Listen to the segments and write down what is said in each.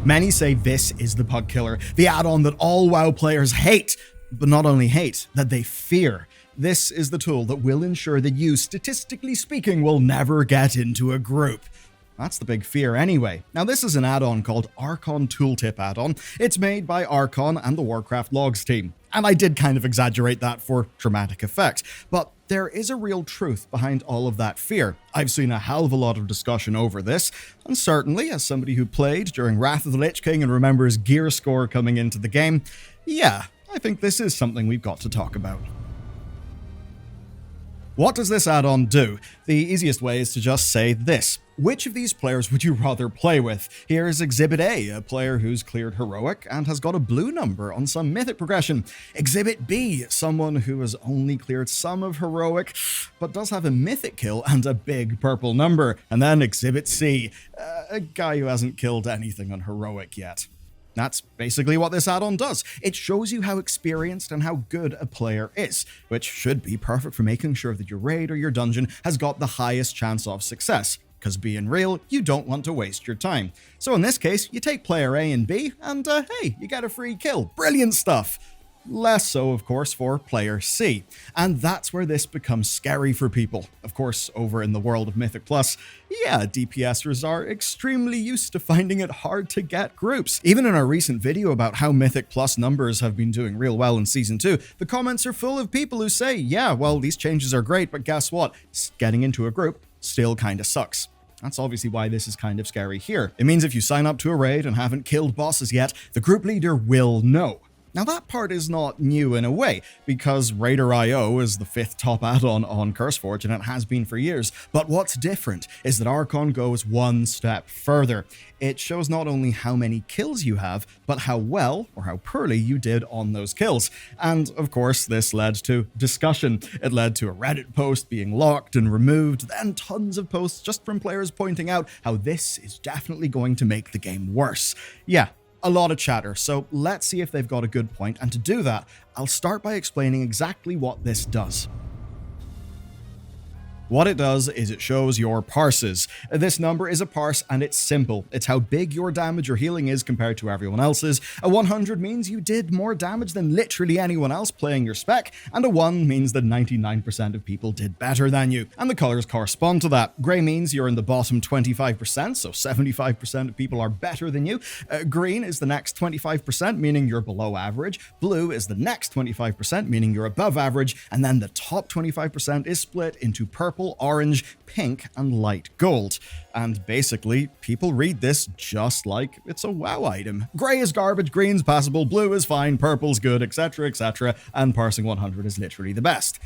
Many say this is the Pug Killer, the add-on that all WoW players hate, but not only hate, that they fear. This is the tool that will ensure that you, statistically speaking, will never get into a group. That's the big fear anyway. Now this is an add-on called Archon Tooltip add-on. It's made by Archon and the Warcraft Logs team. And I did kind of exaggerate that for dramatic effect, but there is a real truth behind all of that fear. I've seen a hell of a lot of discussion over this, and certainly as somebody who played during Wrath of the Lich King and remembers gear score coming into the game, yeah, I think this is something we've got to talk about. What does this add-on do? The easiest way is to just say this. Which of these players would you rather play with? Here's Exhibit A, a player who's cleared Heroic and has got a blue number on some Mythic progression. Exhibit B, someone who has only cleared some of Heroic, but does have a Mythic kill and a big purple number. And then Exhibit C, a guy who hasn't killed anything on Heroic yet. That's basically what this add-on does. It shows you how experienced and how good a player is, which should be perfect for making sure that your raid or your dungeon has got the highest chance of success. Because being real, you don't want to waste your time. So in this case, you take player A and B, and hey, you get a free kill. Brilliant stuff. Less so, of course, for player C. And that's where this becomes scary for people. Of course, over in the world of Mythic Plus, yeah, DPSers are extremely used to finding it hard to get groups. Even in our recent video about how Mythic Plus numbers have been doing real well in Season 2, the comments are full of people who say, yeah, well, these changes are great, but guess what? Getting into a group still kinda sucks. That's obviously why this is kind of scary here. It means if you sign up to a raid and haven't killed bosses yet, the group leader will know. Now that part is not new in a way, because Raider.io is the 5th top add-on on CurseForge and it has been for years, but what's different is that Archon goes one step further. It shows not only how many kills you have, but how well or how poorly you did on those kills. And of course, this led to discussion. It led to a Reddit post being locked and removed, then tons of posts just from players pointing out how this is definitely going to make the game worse. Yeah. A lot of chatter, so let's see if they've got a good point, and to do that, I'll start by explaining exactly what this does. What it does is it shows your parses. This number is a parse and it's simple. It's how big your damage or healing is compared to everyone else's. A 100 means you did more damage than literally anyone else playing your spec, and a 1 means that 99% of people did better than you. And the colors correspond to that. Grey means you're in the bottom 25%, so 75% of people are better than you. Green is the next 25%, meaning you're below average. Blue is the next 25%, meaning you're above average. And then the top 25% is split into purple, orange, pink, and light gold. And basically, people read this just like it's a WoW item. Grey is garbage, green's passable, blue is fine, purple's good, etc, etc, and parsing 100 is literally the best.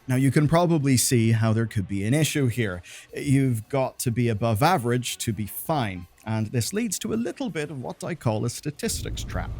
Now you can probably see how there could be an issue here. You've got to be above average to be fine, and this leads to a little bit of what I call a statistics trap.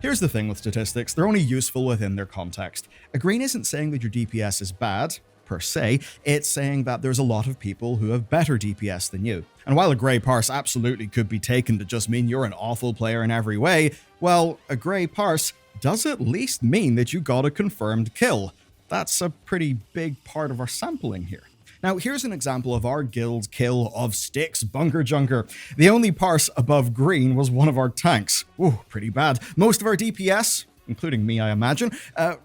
Here's the thing with statistics, they're only useful within their context. A green isn't saying that your DPS is bad, per se, it's saying that there's a lot of people who have better DPS than you. And while a grey parse absolutely could be taken to just mean you're an awful player in every way, well, a grey parse does at least mean that you got a confirmed kill. That's a pretty big part of our sampling here. Now, here's an example of our guild's kill of Styx Bunker Junker. The only parse above green was one of our tanks. Ooh, pretty bad. Most of our DPS, including me I imagine,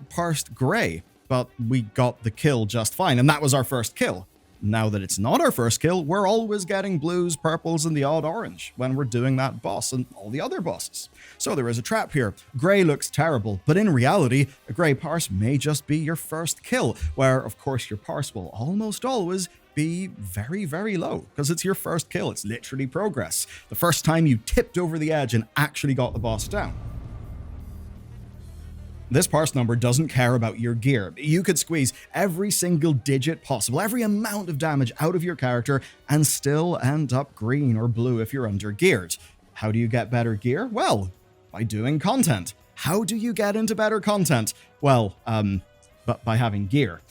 parsed grey, but we got the kill just fine, and that was our first kill. Now that it's not our first kill, we're always getting blues, purples, and the odd orange when we're doing that boss and all the other bosses. So there is a trap here. Grey looks terrible, but in reality, a grey parse may just be your first kill, where of course your parse will almost always be very, very low, because it's your first kill. It's literally progress. The first time you tipped over the edge and actually got the boss down. This parse number doesn't care about your gear. You could squeeze every single digit possible, every amount of damage out of your character, and still end up green or blue if you're under-geared. How do you get better gear? Well, by doing content. How do you get into better content? Well, but by having gear.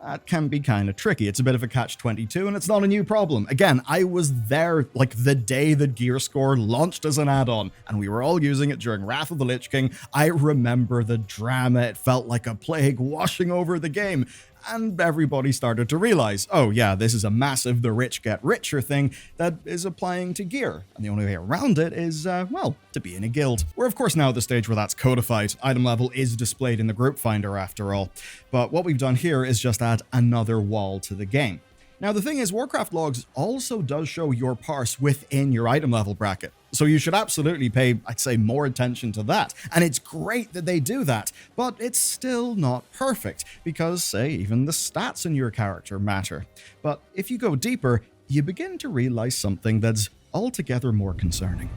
That can be kind of tricky. It's a bit of a catch-22, and it's not a new problem. Again, I was there like the day that Gear Score launched as an add-on, and we were all using it during Wrath of the Lich King. I remember the drama. It felt like a plague washing over the game. And everybody started to realize, oh yeah, this is a massive the rich get richer thing that is applying to gear. And the only way around it is, well, to be in a guild. We're of course now at the stage where that's codified. Item level is displayed in the group finder after all. But what we've done here is just add another wall to the game. Now the thing is, Warcraft Logs also does show your parse within your item level bracket. So you should absolutely pay, I'd say, more attention to that. And it's great that they do that, but it's still not perfect because, say, even the stats in your character matter. But if you go deeper, you begin to realize something that's altogether more concerning.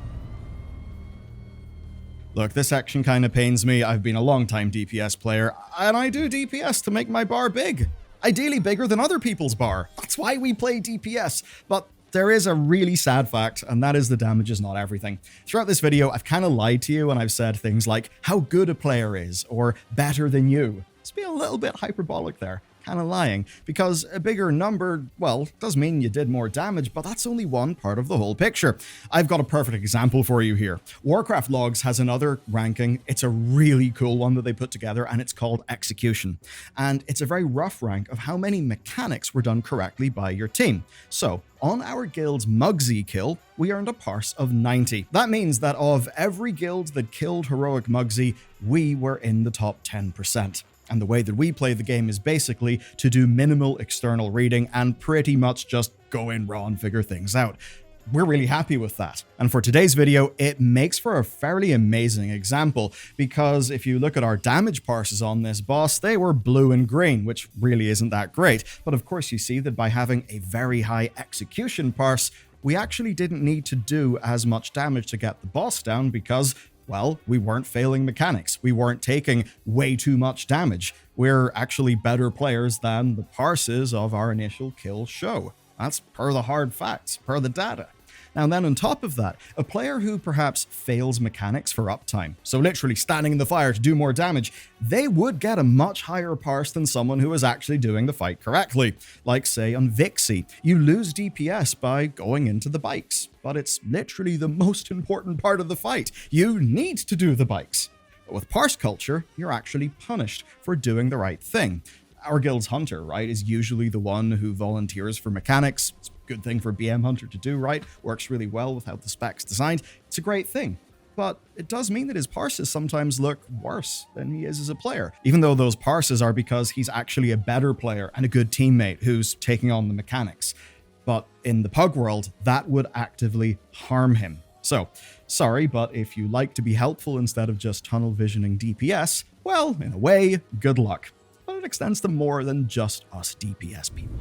Look, this section kind of pains me. I've been a long-time DPS player, and I do DPS to make my bar big. Ideally bigger than other people's bar. That's why we play DPS. But there is a really sad fact, and that is the damage is not everything. Throughout this video, I've kind of lied to you and I've said things like how good a player is or better than you. Let's be a little bit hyperbolic there. Kind of lying, because a bigger number, well, does mean you did more damage, but that's only one part of the whole picture. I've got a perfect example for you here. Warcraft Logs has another ranking. It's a really cool one that they put together, and it's called Execution. And it's a very rough rank of how many mechanics were done correctly by your team. So, on our guild's Mugsy kill, we earned a parse of 90. That means that of every guild that killed heroic Mugsy, we were in the top 10%. And the way that we play the game is basically to do minimal external reading and pretty much just go in raw and figure things out. We're really happy with that. And for today's video, it makes for a fairly amazing example, because if you look at our damage parses on this boss, they were blue and green, which really isn't that great. But of course you see that by having a very high execution parse, we actually didn't need to do as much damage to get the boss down because, well, we weren't failing mechanics. We weren't taking way too much damage. We're actually better players than the parses of our initial kill show. That's per the hard facts, per the data. Now then, on top of that, a player who perhaps fails mechanics for uptime, so literally standing in the fire to do more damage, they would get a much higher parse than someone who is actually doing the fight correctly. Like, say, on Vixie, you lose DPS by going into the bikes, but it's literally the most important part of the fight. You need to do the bikes. But with parse culture, you're actually punished for doing the right thing. Our guild's hunter, right, is usually the one who volunteers for mechanics. It's a good thing for BM Hunter to do, right? Works really well with how the spec's designed. It's a great thing. But it does mean that his parses sometimes look worse than he is as a player, even though those parses are because he's actually a better player and a good teammate who's taking on the mechanics. But in the pug world, that would actively harm him. So, sorry, but if you like to be helpful instead of just tunnel visioning DPS, well, in a way, good luck. But it extends to more than just us DPS people.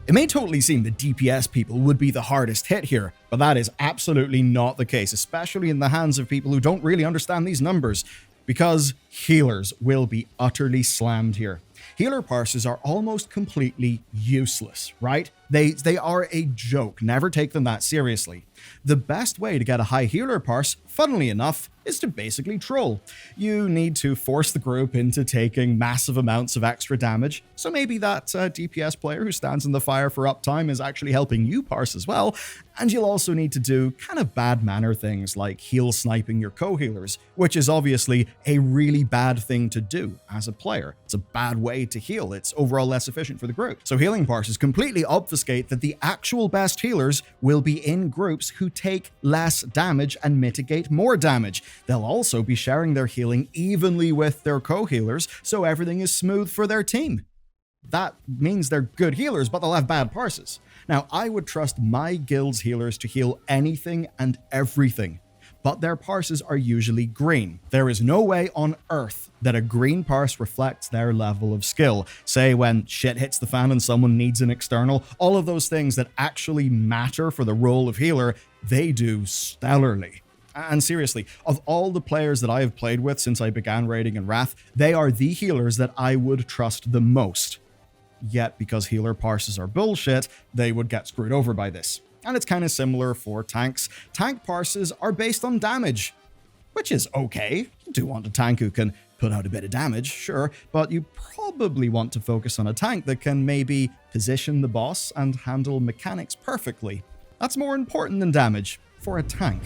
It may totally seem that DPS people would be the hardest hit here, but that is absolutely not the case, especially in the hands of people who don't really understand these numbers, because healers will be utterly slammed here. Healer parses are almost completely useless, right? They are a joke. Never take them that seriously. The best way to get a high healer parse, funnily enough, is to basically troll. You need to force the group into taking massive amounts of extra damage, so maybe that DPS player who stands in the fire for uptime is actually helping you parse as well, and you'll also need to do kind of bad manner things like heal sniping your co-healers, which is obviously a really bad thing to do as a player. It's a bad way to heal. It's overall less efficient for the group. So healing parses completely obfuscate that the actual best healers will be in groups who take less damage and mitigate more damage. They'll also be sharing their healing evenly with their co-healers, so everything is smooth for their team. That means they're good healers, but they'll have bad parses. Now, I would trust my guild's healers to heal anything and everything, but their parses are usually green. There is no way on earth that a green parse reflects their level of skill. Say when shit hits the fan and someone needs an external, all of those things that actually matter for the role of healer, they do stellarly. And seriously, of all the players that I have played with since I began raiding in Wrath, they are the healers that I would trust the most. Yet, because healer parses are bullshit, they would get screwed over by this. And it's kind of similar for tanks. Tank parses are based on damage, which is okay. You do want a tank who can put out a bit of damage, sure, but you probably want to focus on a tank that can maybe position the boss and handle mechanics perfectly. That's more important than damage for a tank.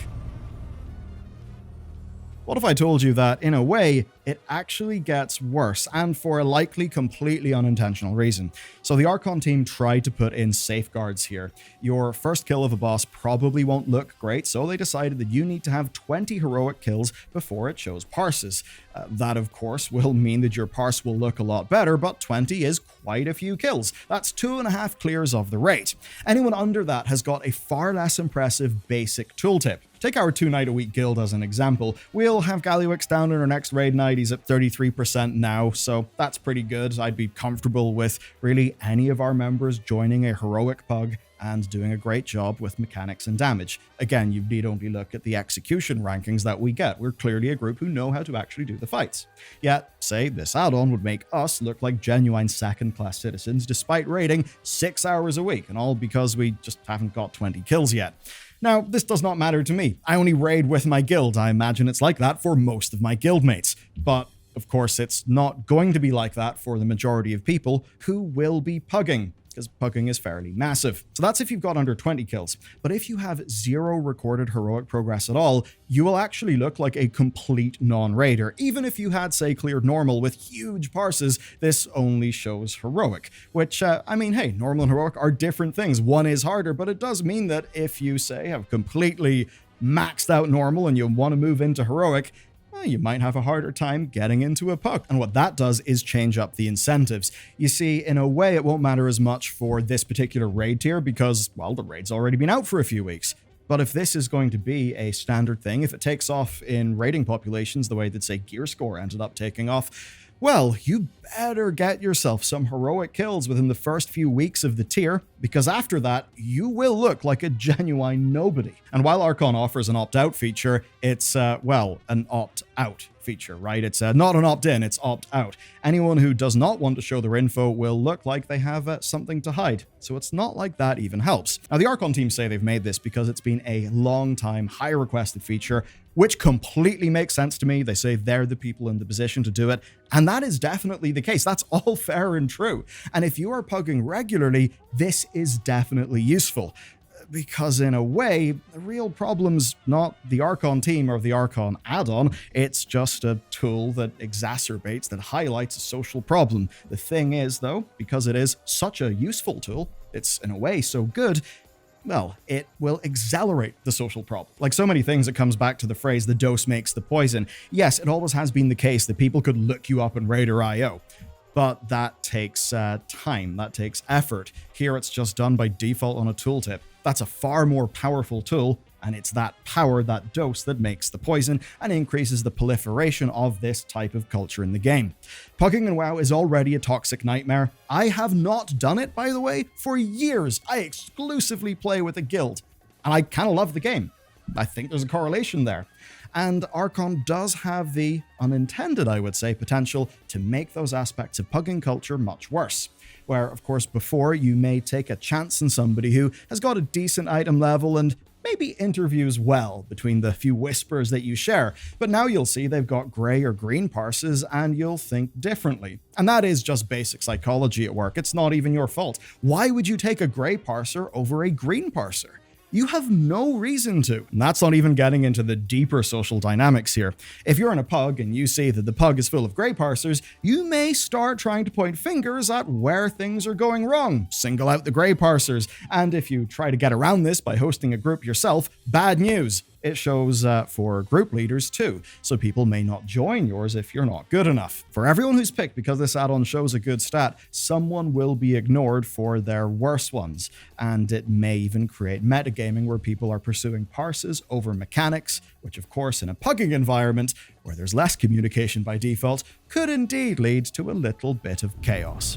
What if I told you that, in a way, it actually gets worse, and for a likely completely unintentional reason? So the Archon team tried to put in safeguards here. Your first kill of a boss probably won't look great, so they decided that you need to have 20 heroic kills before it shows parses. That, of course, will mean that your parse will look a lot better, but 20 is quite a few kills. That's 2.5 clears of the rate. Anyone under that has got a far less impressive basic tooltip. Take our 2-night-a-week guild as an example. We'll have Galliwix down in our next raid night. He's at 33% now, so that's pretty good. I'd be comfortable with really any of our members joining a heroic pug and doing a great job with mechanics and damage. Again, you need only look at the execution rankings that we get. We're clearly a group who know how to actually do the fights. Yet, say, this add-on would make us look like genuine second-class citizens despite raiding 6 hours a week, and all because we just haven't got 20 kills yet. Now, this does not matter to me. I only raid with my guild. I imagine it's like that for most of my guildmates. But, of course, it's not going to be like that for the majority of people who will be pugging, because pugging is fairly massive. So that's if you've got under 20 kills. But if you have 0 recorded heroic progress at all, you will actually look like a complete non-raider. Even if you had, say, cleared normal with huge parses, this only shows heroic. Which, I mean, hey, normal and heroic are different things. One is harder, but it does mean that if you, say, have completely maxed out normal and you want to move into heroic, you might have a harder time getting into a pug. And what that does is change up the incentives. You see, in a way, it won't matter as much for this particular raid tier because, well, the raid's already been out for a few weeks. But if this is going to be a standard thing, if it takes off in raiding populations the way that, say, Gear Score ended up taking off, well, you better get yourself some heroic kills within the first few weeks of the tier, because after that, you will look like a genuine nobody. And while Archon offers an opt-out feature, it's, well, an opt-out feature, right? It's not an opt-in, it's opt-out. Anyone who does not want to show their info will look like they have something to hide. So it's not like that even helps. Now, the Archon team say they've made this because it's been a long time, high requested feature, which completely makes sense to me. They say they're the people in the position to do it. And that is definitely the case. That's all fair and true. And if you are pugging regularly, this is definitely useful. Because in a way, the real problem's not the Archon team or the Archon add-on, it's just a tool that exacerbates, that highlights a social problem. The thing is, though, because it is such a useful tool, it's in a way so good, well, it will accelerate the social problem. Like so many things, it comes back to the phrase, the dose makes the poison. Yes, it always has been the case that people could look you up in Raider.io. But that takes time, that takes effort. Here it's just done by default on a tooltip. That's a far more powerful tool, and it's that power, that dose, that makes the poison and increases the proliferation of this type of culture in the game. Pugging in WoW is already a toxic nightmare. I have not done it, by the way, for years. I exclusively play with a guild, and I kind of love the game. I think there's a correlation there. And Archon does have the unintended, I would say, potential to make those aspects of pugging culture much worse. Where, of course, before you may take a chance on somebody who has got a decent item level and maybe interviews well between the few whispers that you share, but now you'll see they've got grey or green parses and you'll think differently. And that is just basic psychology at work. It's not even your fault. Why would you take a grey parser over a green parser? You have no reason to. And that's not even getting into the deeper social dynamics here. If you're in a pug and you see that the pug is full of grey parsers, you may start trying to point fingers at where things are going wrong. Single out the grey parsers. And if you try to get around this by hosting a group yourself, bad news. It shows for group leaders too, so people may not join yours if you're not good enough. For everyone who's picked because this add-on shows a good stat, someone will be ignored for their worse ones, and it may even create metagaming where people are pursuing parses over mechanics, which of course in a pugging environment, where there's less communication by default, could indeed lead to a little bit of chaos.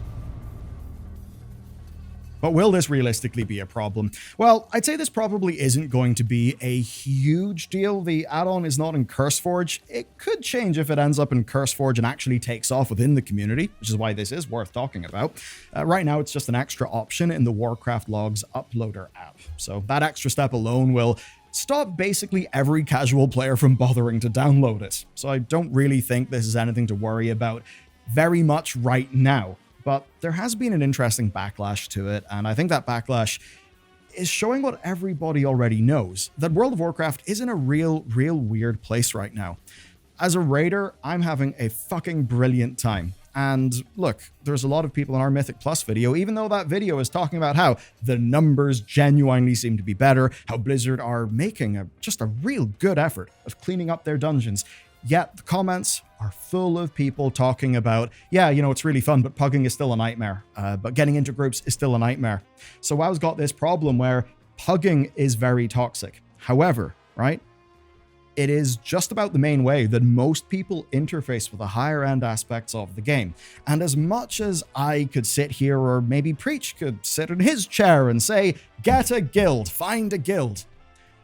But will this realistically be a problem? Well, I'd say this probably isn't going to be a huge deal. The add-on is not in CurseForge. It could change if it ends up in CurseForge and actually takes off within the community, which is why this is worth talking about. Right now, it's just an extra option in the Warcraft Logs uploader app. So that extra step alone will stop basically every casual player from bothering to download it. So I don't really think this is anything to worry about very much right now. But there has been an interesting backlash to it, and I think that backlash is showing what everybody already knows, that World of Warcraft is in a real weird place right now. As a raider, I'm having a fucking brilliant time. And look, there's a lot of people in our Mythic Plus video, even though that video is talking about how the numbers genuinely seem to be better, how Blizzard are making just a real good effort of cleaning up their dungeons. Yet the comments are full of people talking about, yeah, you know, it's really fun, but pugging is still a nightmare. But getting into groups is still a nightmare. So WoW's got this problem where pugging is very toxic. However, right, it is just about the main way that most people interface with the higher end aspects of the game. And as much as I could sit here, or maybe Preach could sit in his chair and say, get a guild, find a guild.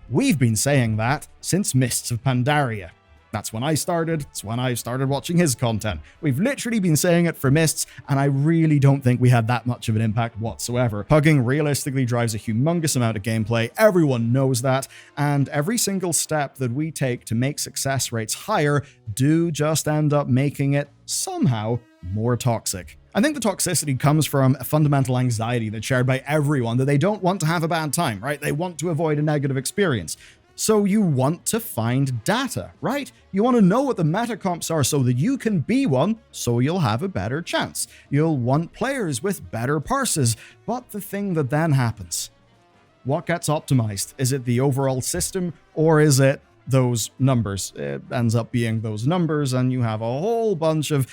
We've been saying that since Mists of Pandaria. That's when I started. It's when I started watching his content. We've literally been saying it for Mists, and I really don't think we had that much of an impact whatsoever. Pugging realistically drives a humongous amount of gameplay. Everyone knows that, and every single step that we take to make success rates higher do just end up making it somehow more toxic. I think the toxicity comes from a fundamental anxiety that's shared by everyone that they don't want to have a bad time, right? They want to avoid a negative experience. So you want to find data, right? You want to know what the meta comps are so that you can be one, so you'll have a better chance. You'll want players with better parses. But the thing that then happens, what gets optimized? Is it the overall system, or is it those numbers? It ends up being those numbers, and you have a whole bunch of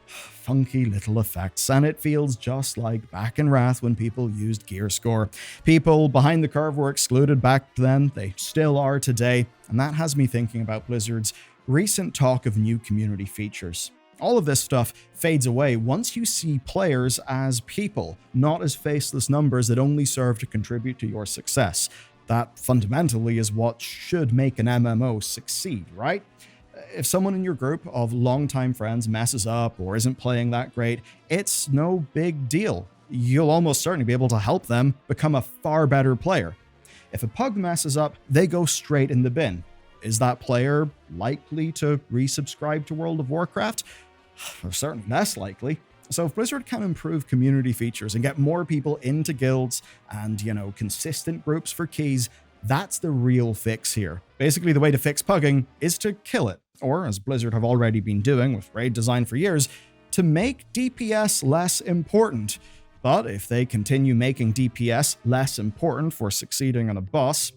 funky little effects, and it feels just like back in Wrath when people used gear score. People behind the curve were excluded back then, they still are today, and that has me thinking about Blizzard's recent talk of new community features. All of this stuff fades away once you see players as people, not as faceless numbers that only serve to contribute to your success. That fundamentally is what should make an MMO succeed, right? If someone in your group of longtime friends messes up or isn't playing that great, it's no big deal. You'll almost certainly be able to help them become a far better player. If a pug messes up, they go straight in the bin. Is that player likely to resubscribe to World of Warcraft? Certainly less likely. So if Blizzard can improve community features and get more people into guilds and, you know, consistent groups for keys, that's the real fix here. Basically, the way to fix pugging is to kill it. Or, as Blizzard have already been doing with raid design for years, to make DPS less important. But if they continue making DPS less important for succeeding on a boss,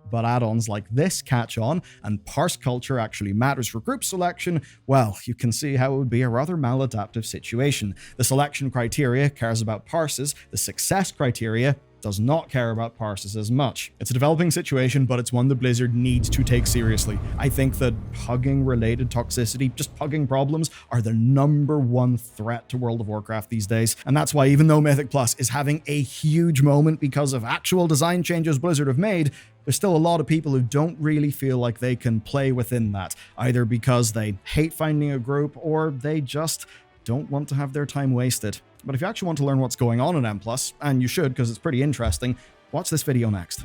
but add-ons like this catch on, and parse culture actually matters for group selection, well, you can see how it would be a rather maladaptive situation. The selection criteria cares about parses, the success criteria does not care about parses as much. It's a developing situation, but it's one that Blizzard needs to take seriously. I think that pugging-related toxicity, just pugging problems, are the #1 threat to World of Warcraft these days. And that's why even though Mythic Plus is having a huge moment because of actual design changes Blizzard have made, there's still a lot of people who don't really feel like they can play within that, either because they hate finding a group or they just don't want to have their time wasted. But if you actually want to learn what's going on in M+, and you should because it's pretty interesting, watch this video next.